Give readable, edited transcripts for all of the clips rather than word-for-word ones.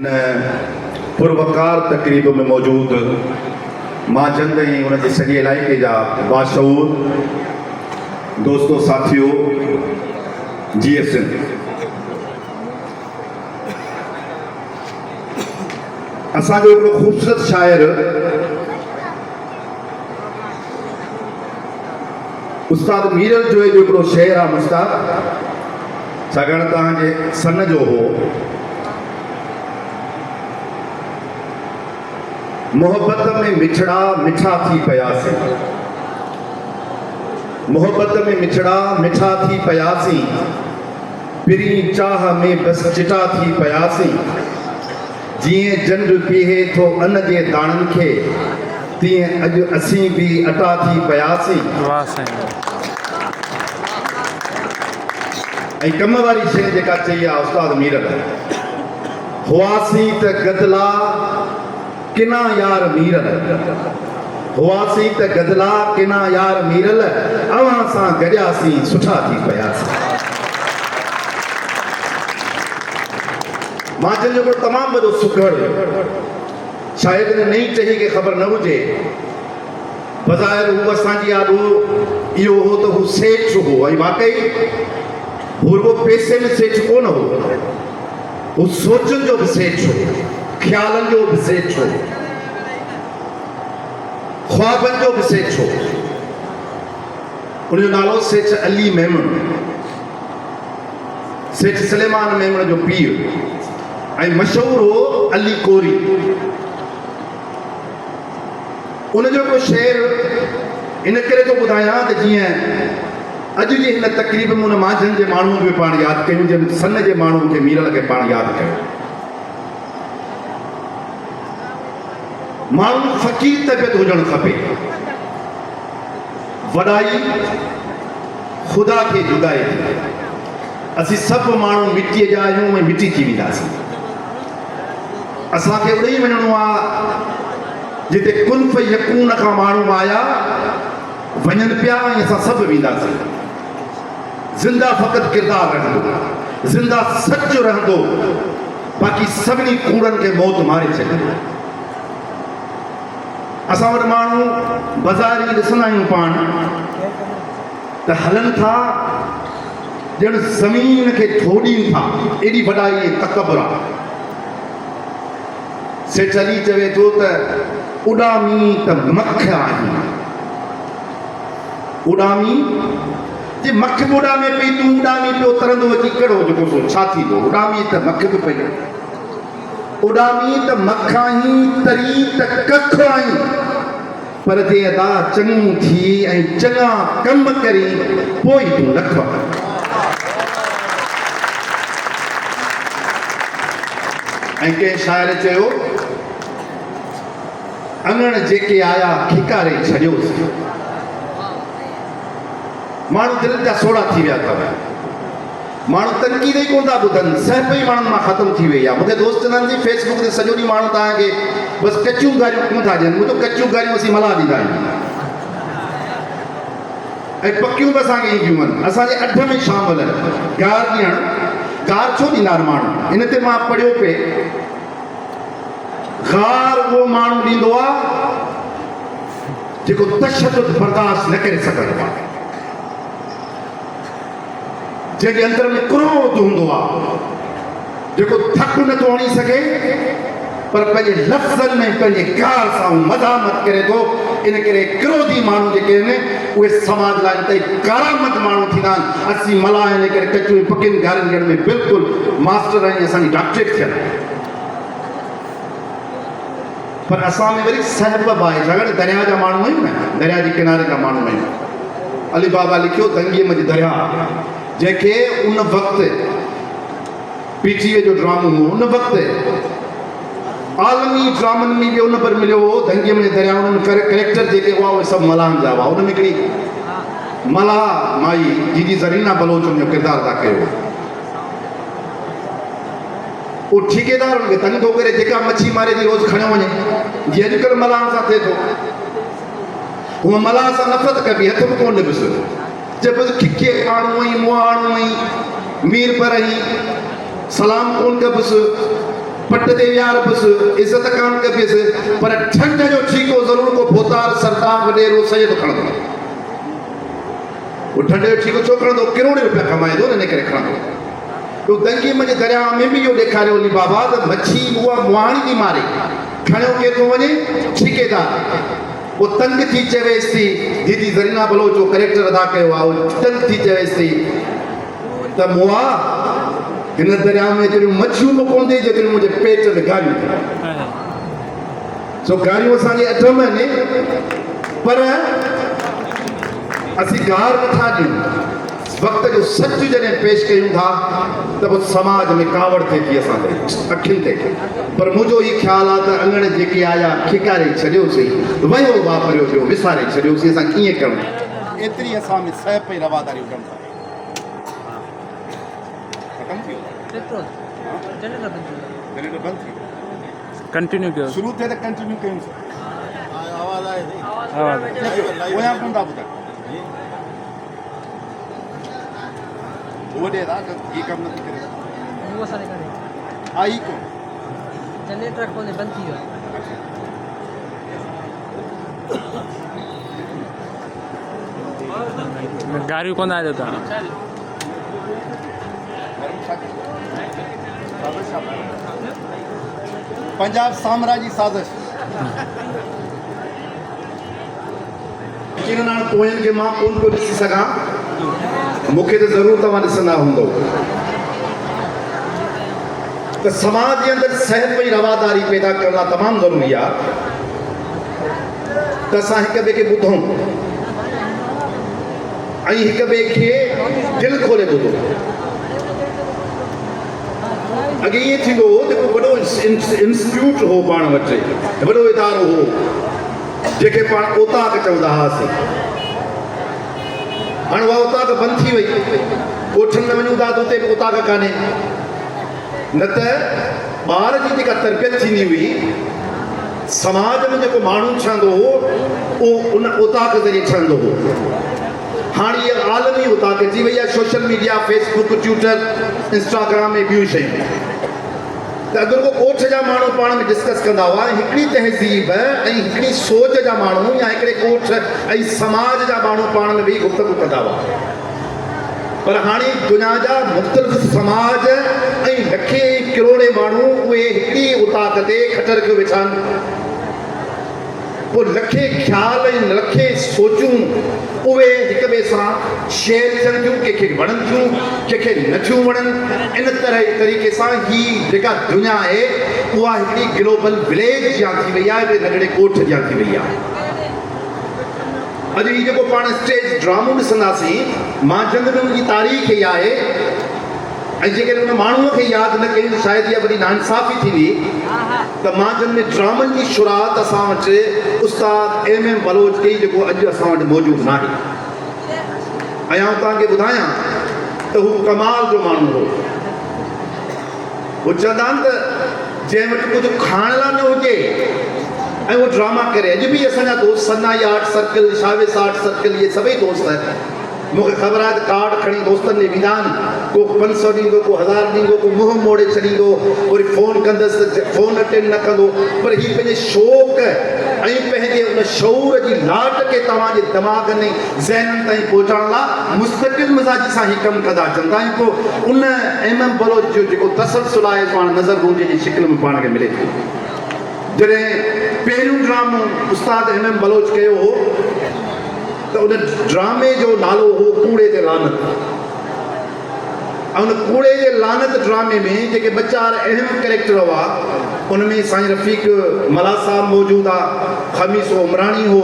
पुरवकार तकरीब में मौजूद मां चंद ही उन सॼे इलाइक़े जा बाशऊर दोस्तों साथियों GSN असांजो हिकिड़ो ख़ूबसूरत शाइर उस्ताद मीरल जो हिकिड़ो शेर आहे मुश्ताक छाकाणि तव्हांजे सन जो हो मोहब्बत में मिछड़ा मिठा थी पयासी मोहब्बत में मिछड़ा मिठा थी पयासी पिरी चाह में बस चिटा थी पयासी जीअं जंड पीहे थो अन जे दाणनि खे तीअं अॼु असीं बि अटा थी पयासी ऐं कम वारी शइ जेका चई आहे उस्ताद मीरल हुआसीं त गदला किना यार मीरल हुआसीं त गदला किना यार मीरल अवां सां गॾियासीं सुठा थी पयासीं। मां चयो हिकिड़ो तमामु वॾो सुघड़ शायदि हिन नई टही खे ख़बर न हुजे बज़ाहिर हू असांजी आॾो इहो हो त हू सेठ हो ऐं वाकई हू रुगो पैसे में सेठ कोन हो हू सोचनि जो बि सेठ हो ख़्यालनि जो बि सेठ हो ख्वाबनि जो बि सेठ हो उनजो नालो सेठ अली मेमण सेठ सलेमान मेमण जो पीउ ऐं मशहूरु हो अली कोरी उनजो को शेर इन करे थो ॿुधायां त जीअं अॼु जी हिन तकरीब में उन मांझनि जे माण्हुनि खे पाण यादि कयूं जिन सन जे माण्हुनि खे मीरल खे पाण यादि कयूं माण्हू फ़क़ीर तबियत हुजणु खपे वॾाई ख़ुदा खे जुदाई थी असीं सभु माण्हू मिटीअ जा आहियूं ऐं मिटी थी वेंदासीं असांखे उॾई वञिणो आहे जिते कुल्फ़ यकून खां माण्हू आया वञनि पिया ऐं असां सभु वेंदासीं ज़िंदा फ़क़ति किरदारु रहंदो ज़िंदा सच रहंदो बाक़ी सभिनी कूड़नि खे मौत मारे छॾींदो असां वटि माण्हू बाज़ारी ॾिसंदा आहियूं पाण त हलनि था ॼण ज़मीन खे थोॾीनि था एॾी वॾाई ऐं तकबर आहे सेठ अली चवे थो त उॾामी त मख आहीं उॾामी जे मख बि उॾामे पई तूं उॾामी पियो तरंदो अची कहिड़ो जेको सो छा थींदो उॾामी त मख बि पई उॾामी त मख आहीं तरी त कख आहीं पर जे अदा चङी थी ऐं चङा कम करी पोइ तूं लख ऐं कंहिं शाइर चयो अङण जेके आया खिकारे छॾियोसि माण्हू दिलि जा सोढ़ा थी विया अथव माण्हू तनक़ीद ई कोन था ॿुधनि सहप ई माण्हुनि मां ख़तमु थी वई आहे मूंखे दोस्त चवंदा आहिनि फेसबुक ते सॼो ॾींहुं माण्हू तव्हांखे बसि कचियूं गारियूं कोन था ॾियनि मुंहिंजो कचियूं गारियूं असीं मला ॾींदा आहियूं ऐं पकियूं बि असांखे ईंदियूं आहिनि असांजे अठ में शामिल आहिनि गार ॾियणु गार छो ॾींदा आहिनि माण्हू इन ते मां पढ़ियो पे गार उहो माण्हू ॾींदो आहे जेको तशदुद बर्दाश्त न करे सघंदो आहे जंहिंजे अंदर में क्रोध हूंदो आहे जेको थक नथो हणी सघे पर पंहिंजे लफ़्ज़नि में पंहिंजे गार सां मज़ामत करे थो इन करे क्रोधी माण्हू जेके आहिनि उहे समाज लाइ तई कारामत माण्हू थींदा आहिनि असीं मला इन करे कचियूं पकियुनि गारियुनि ॾियण में बिल्कुलु मास्टर आहियूं असांजी डॉक्टरेट थियल पर असां में वरी सहबब आहे छाकाणि दरिया जा माण्हू आहियूं न दरिया जे किनारे जा माण्हू आहियूं अली बाबा लिखियो दंगीअ में दरिया जंहिंखे उन वक़्तु PTA जो ड्रामो हो उन वक़्तु आलमी ड्रामनि में बि उन पर मिलियो हो दंगीअ में दरियाउनि में करेक्टर जेके हुआ उहे सभु मलाहनि जा हुआ उन में हिकिड़ी मलाह माई जी ज़रीना बलोच जो किरदारु अदा कयो उहो ठेकेदार हुनखे तंग थो करे जेका मच्छी मारे थी रोज़ु खणियो वञे जीअं अॼुकल्ह मलाह सां थिए थो हूअ मलाह सां नफ़रत कबी हथ बि कोन ॾिबसि जब खिखे आणू आई मुआ आणू आई मीर पर आई सलाम कोन कबसि पट ते विहार बस इज्जत कान कबिस पर ठंड जो ठीको जरूर को भोतार सरदार वडेरो सैयद खणदो वो ठंड जो ठीको छो खणदो करोड़ रुपया कमाए दो ने करे खणदो तो दंगी मजे दरिया में भी यो देखारे ओली बाबा त मच्छी हुआ मुहाणी दी मारे खणो के तो वने ठेकेदार वो तंग थी चवेस थी दीदी जरीना बलोच जो कैरेक्टर अदा कयो आ वो तंग थी चवेस थी त मुआ इन दरिया में जॾहिं मच्छियूं बि कोन थी जॾहिं मुंहिंजे पेट में गारियूं सो गारियूं असांजे अठ में आहिनि पर असीं गार नथा ॾियूं वक़्त जो सच जॾहिं पेश कयूं था त पोइ समाज में कावड़ थिए थी असांजे अखियुनि ते पर मुंहिंजो ई ख़्यालु आहे त अङण जेके आया खिकारे छॾियोसीं वयो वापरियो पियो विसारे छॾियोसीं असां कीअं कयूं एतिरी असां में सह पई रवादारी हुजनि था जनरेटर बंद थी कंटिन्यू कयो शुरू थे तो कंटिन्यू कयूं आवाज आए आवाज वो यहाँ कौन था बुता वो दे रहा ये काम नहीं करे वो सारे करे आई को जनरेटर को बंद किया गाड़ी कौन आ जाता पंजाब साम्राज्य साजिश किन नाल पोयन के मां कोन को ॾिसी सघां मूंखे त ज़रूर तव्हां ॾिसंदा हूंदो त समाज जे अंदरि सहत पई रवादारी पैदा करणु तमामु ज़रूरी आहे त असां हिक ॿिए खे ॿुधूं ऐं हिक ॿिए खे दिलि खोले ॿुधूं अॻे ईअं थींदो हो जेको वॾो इंस्टीट्यूट हो पाण वटि वॾो इदारो हो जंहिंखे पाण ओताक चवंदा हुआसीं हाणे उहा ओताक बंदि थी वई ॻोठनि में वञूं था त उते बि ओताक कान्हे न त ॿार जी जेका तरबियत थींदी हुई समाज में जेको माण्हू ठहंदो हो उहो उन ओताक ज़रिए ठहंदो हो हाणे इहा आलमी ओताक अची वई आहे social media Facebook Twitter Instagram में ॿियूं शयूं त अगरि को ॻोठ जा माण्हू पाण में डिस्कस कंदा हुआ हिकिड़ी तहज़ीब ऐं हिकिड़ी सोच जा माण्हू या हिकिड़े ॻोठ ऐं समाज जा माण्हू पाण में वेही गुफ़्तगू कंदा हुआ पर हाणे दुनिया जा मुख़्तलिफ़ समाज ऐं लखे किरोड़े माण्हू उहे हिकिड़ी उताक ते खटर कयो वेठा आहिनि पोइ लखे ख़्याल ऐं लखे सोचूं उहे हिक ॿिए सां शेयर थियनि थियूं कंहिंखे वणनि थियूं कंहिंखे नथियूं वणनि इन तरीक़े सां ही जेका दुनिया आहे उहा हिकिड़ी ग्लोबल विलेज जा थी वई आहे हिकिड़े नंढड़े ॻोठ जा थी वई आहे अॼु ही जेको पाण स्टेज ड्रामो ॾिसंदासीं मां जंग में उनजी तारीख़ ई आहे ऐं जेकॾहिं उन माण्हूअ खे यादि न कयूं शायदि इहा वॾी नाइंसाफ़ी थींदी त मां जन में ड्रामनि जी शुरूआत असां वटि उस्ताद एम बलोच कई जेको अॼु असां वटि मौजूदु न आहे ऐं आउं तव्हांखे ॿुधायां त हू कमाल जो माण्हू हो हू चवंदा आहिनि त जंहिं वटि कुझु खाइण लाइ न हुजे ऐं उहो ड्रामा करे अॼु बि असांजा दोस्त सन्नाई आर्ट सर्कल शावेस आर्ट सर्कल इहे सभई दोस्त मूंखे ख़बर आहे त कार्ड खणी दोस्तनि ॾे वेंदा आहिनि को 500 ॾींदो को 1000 ॾींदो को मुंहुं मोड़े छॾींदो वरी फ़ोन कंदसि त फ़ोन अटेंड न कंदो पर हीउ पंहिंजे शौक़ु ऐं पंहिंजे उन शऊर जी लाट खे तव्हांजे दिमाग़नि ऐं ज़हननि ताईं पहुचाइण लाइ मुस्तक़िल मिज़ाजी सां हीउ कमु कंदा चवंदा आहियूं पोइ उन एम बलोच जो जेको तसलसुल आहे पाण नज़र गुंजे जी शिकिल में पाण खे मिले थो जॾहिं पहिरियों ड्रामो उस्ताद एम बलोच कयो हो त उन ड्रामे जो नालो हो कूड़े ते लानत ऐं उन कूड़े जे लानत ड्रामे में जेके ॿ चारि अहम कैरेक्टर हुआ उन में साईं रफ़ीक मला साहब मौजूदु आहे ख़मीस उमराणी हो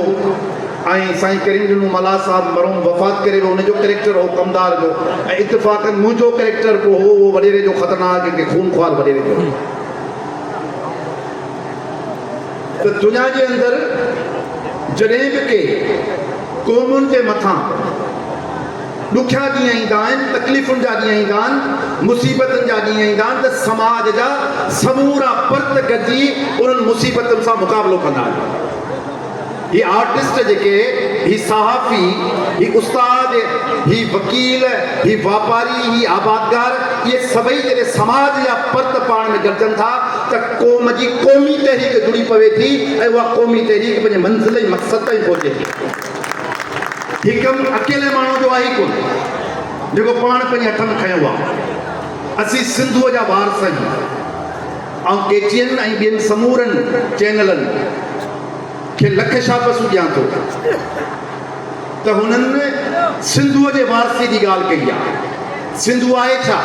ऐं साईं करीम ॾिनो मला साहब मरहूम वफ़ात करे वियो हुनजो कैरेक्टर हो कमदार जो ऐं इत्तिफ़ाक़नि मुंहिंजो कैरेक्टर को हो उहो वॾेरे जो ख़तरनाक कंहिंखे खूनख्वार वॾेरे जो त दुनिया जे अंदरि जॾहिं बि के क़ौमुनि जे मथां ॾुखिया ॾींहं ईंदा आहिनि तकलीफ़ुनि जा ॾींहं ईंदा आहिनि मुसीबतुनि जा ॾींहं ईंदा आहिनि त समाज जा समूरा पर्त गॾिजी उन्हनि मुसीबतुनि सां मुक़ाबिलो कंदा आहिनि ही आर्टिस्ट जेके, ही सहाफ़ी, ही उस्ताद, ही वकील, ही वापारी, ही आबादगार, ये सभई जॾहिं समाज या पर्त पाण में गॾजनि था त क़ौम जी क़ौमी तहरीक जुड़ी पवे थी ऐं उहा क़ौमी तहरीक पंहिंजे मंज़िल ऐं मक़सद ताईं पहुचे थी। हीउ कमु अकेले माण्हू जो आहे ई कोन जेको पाण पंहिंजे हथ में खयो आहे। असीं सिंधूअ जा वारस आहियूं ऐं केटीएन ऐं ॿियनि समूरनि चैनलनि खे लख शाबसूं ॾियां थो त हुननि सिंधूअ जे वारसे जी ॻाल्हि कई आहे। सिंधु आहे छा?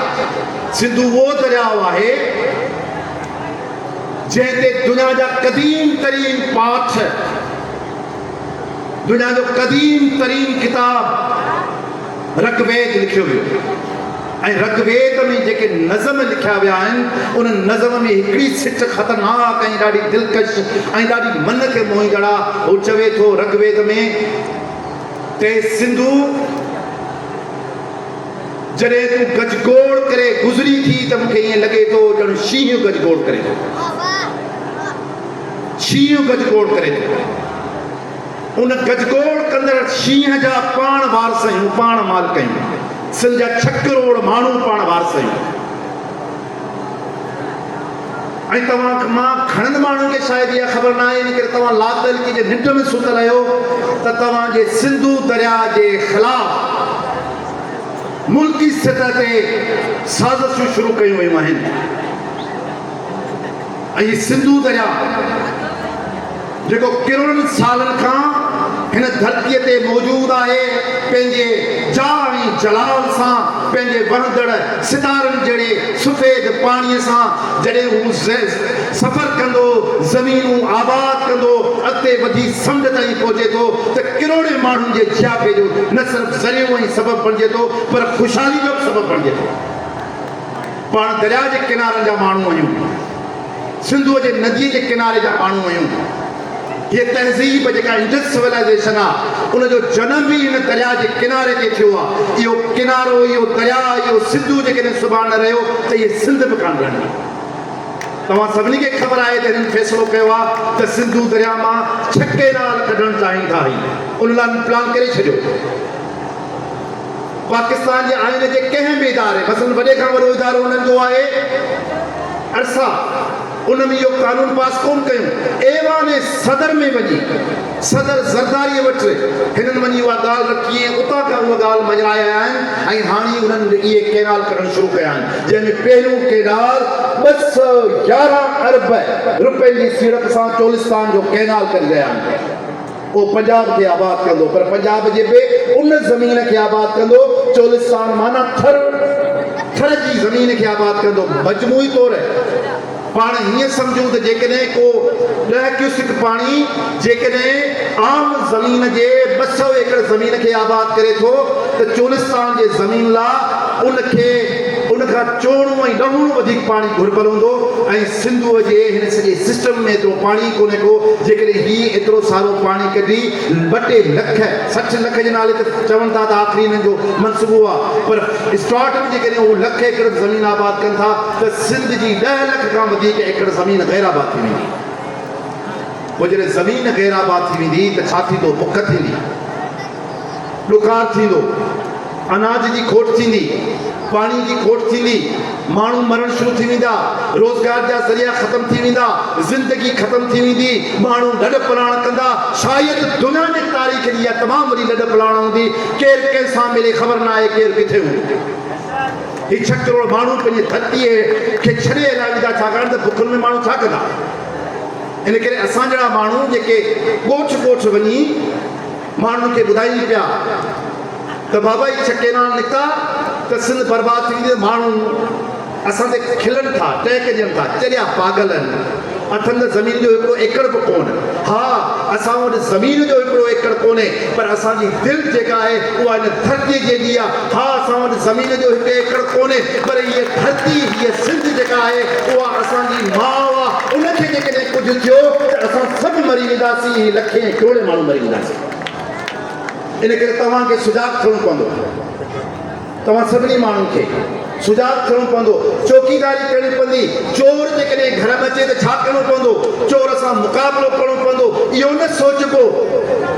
सिंधु उहो दरियाउ आहे जंहिं ते दुनिया जा क़दीम तरीन पाठ, दुनिया जो क़दीम तरीन किताब ऋग्वेद लिखियो वियो ऐं ऋग्वेद में जेके नज़म लिखिया विया आहिनि उन नज़म में हिकिड़ी सिट ख़तरनाक ऐं ॾाढी दिलकश ऐं ॾाढी मन खे मोहींदड़ आहे। हू चवे थो ऋग्वेद में ते सिंधु जॾहिं तूं गजगोड़ करे गुज़री थी त मूंखे ईअं लॻे थो ॼण शींहुं गजगोड़ करे थो, शींहुं गजगोड़ करे थो। उन गजगोड़ कंदड़ शींहं जा पाण वारस आहियूं, पाण मालिक आहियूं। सिंध जा 6 करोड़ माण्हू पाण वारस आहियूं। ऐं तव्हां मां घणनि माण्हुनि खे शायदि इहा ख़बर न आहे, इन करे तव्हां लातलकी जे निंड में सुतल आहियो त तव्हांजे सिंधु दरिया जे ख़िलाफ़ मुल्की सतह ते साज़िशूं शुरू कयूं वयूं आहिनि। ऐं सिंधु दरिया जेको किरोड़नि सालनि खां हिन धरतीअ ते मौजूदु आहे, पंहिंजे जाह ऐं जलाल सां, पंहिंजे वहंदड़ सितारनि जहिड़े सफ़ेद पाणीअ सां जॾहिं हू सफ़र कंदो, ज़मीनूं आबाद कंदो, अॻिते वधी समुंड ताईं पहुचे थो त किरोड़े माण्हुनि जे जियाफ़े जो न सिर्फ़ु ज़रियो ऐं सबबु बणिजे थो पर ख़ुशहाली जो बि सबबु बणिजे थो। पाण दरिया जे किनारनि जा माण्हू आहियूं, सिंधूअ जे नदीअ जे किनारे जा माण्हू आहियूं। ये तहज़ीब जेका इंडस सिविलाइज़ेशन आहे उनजो जनम बि हिन दरिया जे किनारे ते थियो आहे। इहो किनारो, इहो दरिया, इहो सिंधु जेकॾहिं सुभाणे न रहियो त इहे सिंध बि कान रहंदी। तव्हां सभिनी खे ख़बर आहे त हिननि फ़ैसिलो कयो आहे त सिंधु दरिया मां 6 केनाल कढणु चाहिनि था। उन लाइ प्लान करे छॾियो। पाकिस्तान जे आईन जे कंहिं बि इदारे, मसलन वॾे खां वॾो इदारो उन्हनि जो आहे अरसा, उन में इहो कानून पास कोन कयूं। ऐवान सदर में वञी सदर ज़रदारीअ वटि हिननि वञी उहा ॻाल्हि रखी ऐं उतां खां उहा ॻाल्हि मञाया आहिनि ऐं हाणे उन्हनि इहे केनाल करणु शुरू कया आहिनि, जंहिंमें पहिरियों केनाल 211 अरब रुपयनि जी सीड़प सां चोलिस्तान जो केनाल करे रहिया आहिनि। उहो पंजाब खे आबाद कंदो, पर पंजाब जे ॿिए उन ज़मीन खे आबाद कंदो। चोलिस्तान माना थर जी ज़मीन खे आबाद कंदो। मजमूई तौर पाण हीअं सम्झूं त जेकॾहिं को 10 क्यूसिक पाणी जेकॾहिं आम ज़मीन जे 200 एकड़ ज़मीन खे आबाद करे थो त चोलिस्तान जे ज़मीन लाइ उनखां 4 ऐं 10 वधीक पाणी घुरिबल हूंदो। ऐं सिंधूअ जे हिन सॼे सिस्टम में एतिरो पाणी कोन्हे को जेकॾहिं हीउ एतिरो सारो पाणी कढी 2 लख 60 लख जे नाले ते चवनि था त आख़िरी हिननि जो मनसूबो आहे, पर स्टार्ट में जेकॾहिं उहे 1 लख एकड़ ज़मीन आबाद कनि था त सिंध जी 10 लख खां वधीक एकड़ ज़मीन गैर आबाद थी वेंदी। पोइ जॾहिं ज़मीन गैर आबाद थी वेंदी त छा थींदो? बुख थींदी, ॾुकार थींदो, अनाज जी खोट थींदी, पाणी जी खोट थींदी, माण्हू मरण शुरू थी वेंदा, रोज़गार जा ज़रिया ख़तम थी वेंदा, ज़िंदगी ख़तम थी वेंदी, माण्हू लॾ पलाण कंदा। शायदि दुनिया जी तारीख़ जी इहा तमामु वॾी लॾ पलाण हूंदी। केरु कंहिंसां मिले ख़बर न आहे केरु किथे हूंदो। हीउ 6 करोड़ माण्हू पंहिंजी धरतीअ खे छॾे हलिया वेंदा, छाकाणि त बुखनि में माण्हू छा कंदा। इन करे असां जहिड़ा माण्हू जेके ॻोठ वञी माण्हुनि खे ॿुधाइनि पिया त बाबा ही 6 केनाल निकिता त सिंध बर्बाद थी वेंदी। माण्हू असां ते खिलनि था, टहिक ॾियनि था, चरिया पागल आहिनि। अथनि त ज़मीन जो 1 एकड़ बि कोन्हे। हा, असां वटि ज़मीन जो 1 एकड़ कोन्हे, पर असांजी दिलि जेका आहे उहा हिन धरतीअ जहिड़ी आहे। हा, असां वटि ज़मीन जो 1 एकड़ कोन्हे, पर हीअ धरती, हीअ सिंध जेका आहे उहा असांजी माउ आहे। उनखे जेकॾहिं कुझु थियो त असां सभु मरी वेंदासीं, लखे करोड़े माण्हू मरी वेंदासीं। इन करे तव्हांखे सुजाग थियणो पवंदो। तव्हां सभिनी माण्हुनि खे सुजाग थियणो पवंदो। चौकीदारी करणी पवंदी। चोर जेकॾहिं घर में अचे त छा करिणो पवंदो? चोर सां मुक़ाबिलो करिणो पवंदो। इहो न सोचबो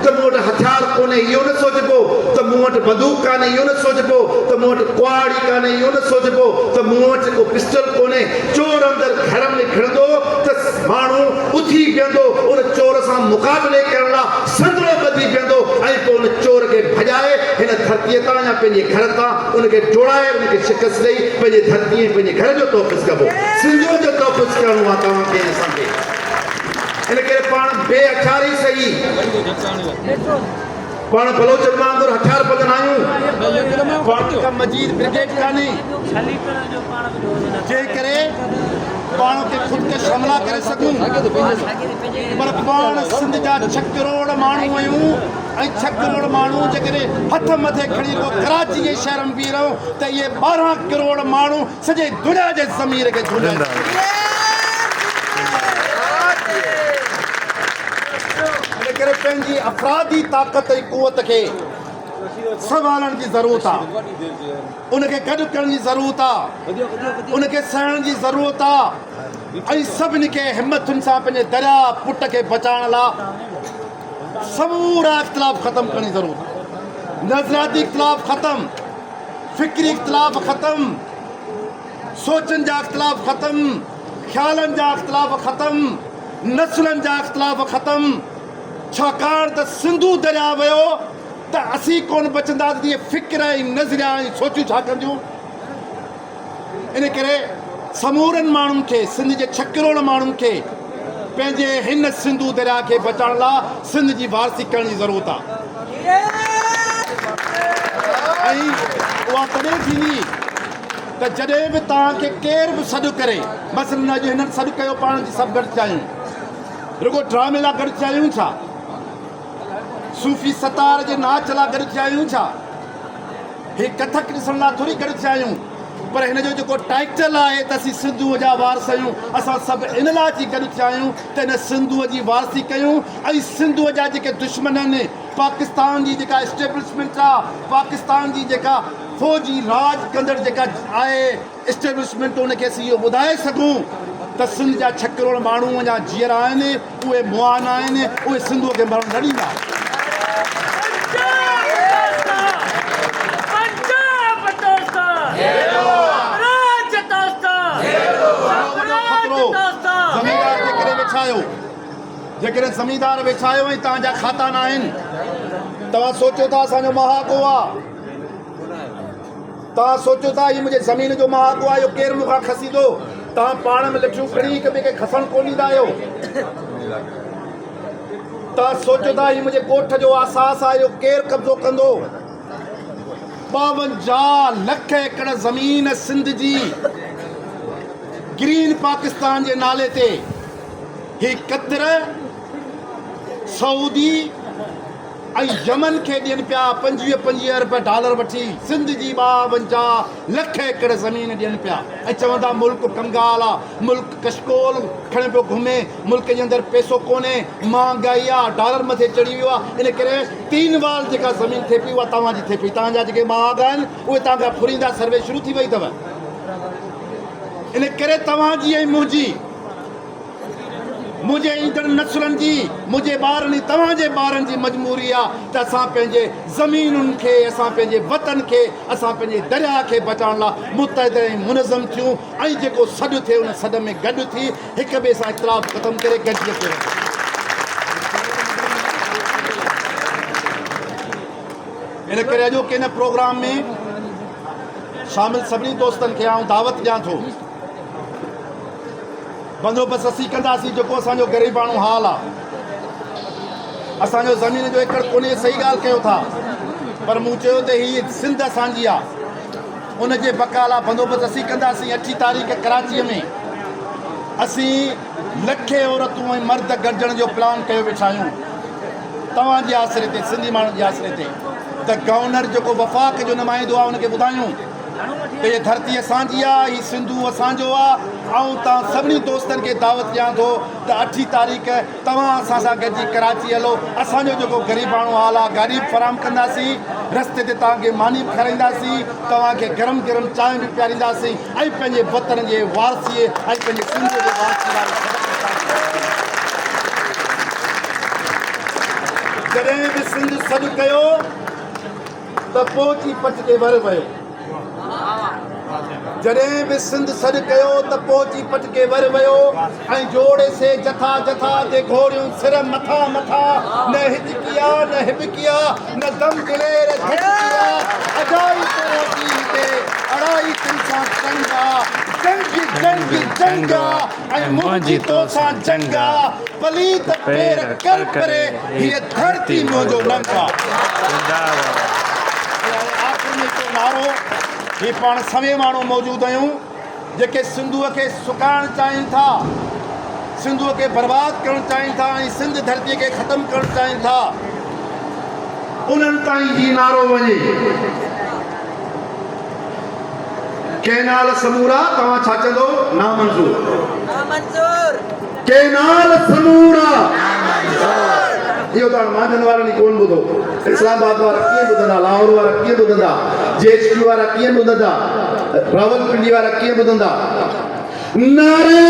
त मूं वटि हथियार कोन्हे इहो न सोचबो, त मूं वटि बंदूक कान्हे इहो न सोचबो, त मूं वटि कुआड़ी कान्हे इहो न सोचबो, त मूं वटि को पिस्टल कोन्हे। चोर अंदरि घर में खणंदो त माण्हू उथी बीहंदो, उन चोर सां मुक़ाबले करण लाइ संदड़ो ॿधी बीहंदो ऐं पोइ उन चोर खे भॼाए हिन धरतीअ तां या पंहिंजे घर तां उनखे जोड़ाए उनखे शिकस्त ॾेई पंहिंजे धरतीअ पंहिंजे घर जो तोफ़ुज़ कबो। सिंधियुनि जो तोफ़ुज़ करिणो आहे तव्हांखे ऐं असांखे। इन करे पाण बेहथियार ई सही, पाण बलोचन वांगुरु हथियार बदन आहियूं। पाण का मजीद ब्रिगेड कान्हे जे करे पाण खे ख़ुदकश हमला करे सघूं, पर पाण सिंध जा 6 करोड़ माण्हू आहियूं ऐं 6 करोड़ माण्हू जेकॾहिं हथ मथे खणी को कराची जे शहर में बीह रहूं त इहे 12 करोड़ माण्हू सॼे दुनिया जे ज़मीर खे झूलंदा। इन करे पंहिंजी अफ़रादी ताक़त ऐं क़ुवत खे संभालण जी ज़रूरत आहे, उनखे गॾु करण जी ज़रूरत आहे, उनखे सहण जी ज़रूरत आहे ऐं सभिनी खे हिमतुनि सां पंहिंजे दरिया पुट खे बचाइण लाइ समूरा इख़्तिलाफ़ ख़तमु करण जी ज़रूरत आहे। नज़रियाती इख़्तिलाफ़ ख़तमु, फ़िक्री इख़्तिलाफ़ ख़तमु, सोचनि जा इख़्तिलाफ़ ख़तमु, ख़्यालनि जा इख़्तिलाफ़ ख़तमु, नस्लनि जा इख़्तिलाफ़ ख़तमु। छाकाणि त सिंधू दरिया वियो त असीं कोन बचंदासीं, इहे फ़िक्र ऐं नज़रिया ऐं सोचूं छा कंदियूं। इन करे समूरनि माण्हुनि खे, सिंध जे 6 करोड़ माण्हुनि खे पंहिंजे हिन सिंधू दरिया खे बचाइण लाइ सिंध जी वारसी करण जी ज़रूरत आहे। ऐं उहा तॾहिं थींदी त जॾहिं बि तव्हांखे केरु बि सॾु करे, मसइलनि अॼु हिननि सॾु कयो पाण जी सभु गॾु थिया आहियूं, रुॻो ड्रामे लाइ गॾु थिया आहियूं छा, सूफ़ी सतार जे नाच लाइ गॾु थिया आहियूं छा, हे कथक ॾिसण लाइ थोरी गॾु थिया आहियूं, पर हिन जो जेको टाइटल आहे त असीं सिंधूअ जा वारस आहियूं। असां सभु इन लाइ अची गॾु थिया आहियूं त हिन सिंधूअ जी वारसी कयूं ऐं सिंधूअ जा जेके दुश्मन आहिनि, पाकिस्तान जी जेका इस्टेब्लिशमेंट आहे, पाकिस्तान जी जेका फ़ौजी राज कंदड़ जेका आहे इस्टेब्लिशमेंट, उनखे असीं इहो ॿुधाए सघूं त सिंध जा 6 करोड़ माण्हू अञा जीअर आहिनि, उहे मुआन आहिनि, उहे सिंधूअ खे मरण न ॾींदा। ज़मींदार जेकॾहिं वेछायो, जेकॾहिं ज़मींदार वेछायो ऐं तव्हांजा खाता न आहिनि, तव्हां सोचियो था असांजो महाको आहे, तव्हां सोचियो था हीअ मुंहिंजे ज़मीन जो महाको आहे, इहो केरु मूंखां खसींदो, तव्हां पाण में लठियूं खणी हिक ॿिए खे खसणु कोन ॾींदा आहियो। तव्हां सोचियो था हीअ मुंहिंजे ॻोठ जो आसास आहे, इहो केरु कब्ज़ो कंदो। 52 लख एकड़ ज़मीन सिंध जी ग्रीन पाकिस्तान जे नाले ते ही कतर, सऊदी ऐं यमन खे ॾियनि पिया $25 अरब वठी सिंध जी 52 लख एकड़ ज़मीन ॾियनि पिया ऐं चवंदा मुल्क कंगाल आहे, मुल्क कशकोल खणे पियो घुमे, मुल्क जे अंदरि पैसो कोन्हे, महांगाई आहे, डॉलर मथे चढ़ी वियो आहे। इन करे 3 वाल जेका ज़मीन थिए पई उहा तव्हांजी थिए पई, तव्हांजा जेके महाग आहिनि उहे तव्हांखां फुरींदा, सर्वे शुरू थी वई अथव। इन करे तव्हांजी ऐं मुंहिंजे ईंदड़ नस्लनि जी, मुंहिंजे ॿारनि, तव्हांजे ॿारनि जी मजबूरी आहे त असां पंहिंजे ज़मीनुनि खे, असां पंहिंजे वतन खे, असां पंहिंजे दरिया खे बचाइण लाइ मुतहिद ऐं मुनज़म थियूं ऐं जेको सॾु थिए उन सॾ में गॾु थी हिक ॿिए सां इख़्तिलाफ़ ख़तमु करे गॾिजी थिए। इन करे अॼोके हिन प्रोग्राम में शामिल सभिनी दोस्तनि खे आउं दावत ॾियां थो, बंदोबस्तु असीं कंदासीं जेको असांजो ग़रीबाणो हाल आहे। असांजो ज़मीन जो एकड़ कोन्हे, सही ॻाल्हि कयो था, पर मूं चयो त हीअ सिंध असांजी आहे, उनजे बकाला बंदोबस्तु असीं कंदासीं। 8 तारीख़ कराचीअ में असीं लखे औरतूं ऐं मर्द गॾिजण जो प्लान कयो वेठा आहियूं, तव्हांजे आसिरे ते, सिंधी माण्हुनि जे आसिरे ते। त गवर्नर जेको वफ़ाक़ जो नुमाइंदो आहे उनखे ॿुधायूं त हीअ धरती असांजी आहे, हीअ सिंधू असांजो आहे। ऐं तव्हां सभिनी दोस्तनि खे दावत ॾियां थो त 8 तारीख़ तव्हां असां सां गॾिजी कराची हलो। असांजो जेको ग़रीबाणो हाल आहे गाॾी फराम कंदासीं, रस्ते ते तव्हांखे मानी बि खाराईंदासीं, तव्हांखे गरम गरम चांहि बि पीआरींदासीं ऐं पंहिंजे वतन जे वारसीअ ऐं पंहिंजे सिंध जे वारसी वारे जॾहिं बि सिंध सॾु कयो त पोची पट ते वर वियो जॾहिं बि सिंध सॾु कयो त पोची पट के वर वियो ऐं जोड़े से जथा जथा ते घोड़ियूं सिर मथा मथा न हिच किया न हिब किया न दम दिलेर धक किया अजाई तरोजी ते अड़ाई तिनसा चंगा जंग जंग जंगा ऐं मुंहिंजी तोसां जंगा पलीत पेर कर करे हीअ धरती मुंहिंजो नंगा आख़िर में को नारो ही पाण सवे माण्हू मौजूद आहियूं जेके सिंधूअ खे सुकाइण चाहिनि था सिंधूअ खे बर्बाद करणु चाहिनि था ऐं सिंध धरतीअ खे ख़तमु करणु चाहिनि था उन्हनि ताईं ही नारो वञे केनाल समूरा तव्हां छा चवंदो नामंज़ूर केनाल समूरा इहो तव्हां मांझंदि वारनि कोन ॿुधो इस्लामाबाद वारा कीअं ॿुधंदा लाहौर वारा कीअं ॿुधंदा JHP वारा कीअं ॿुधंदा रावलपिंडी वारा कीअं ॿुधंदा नारे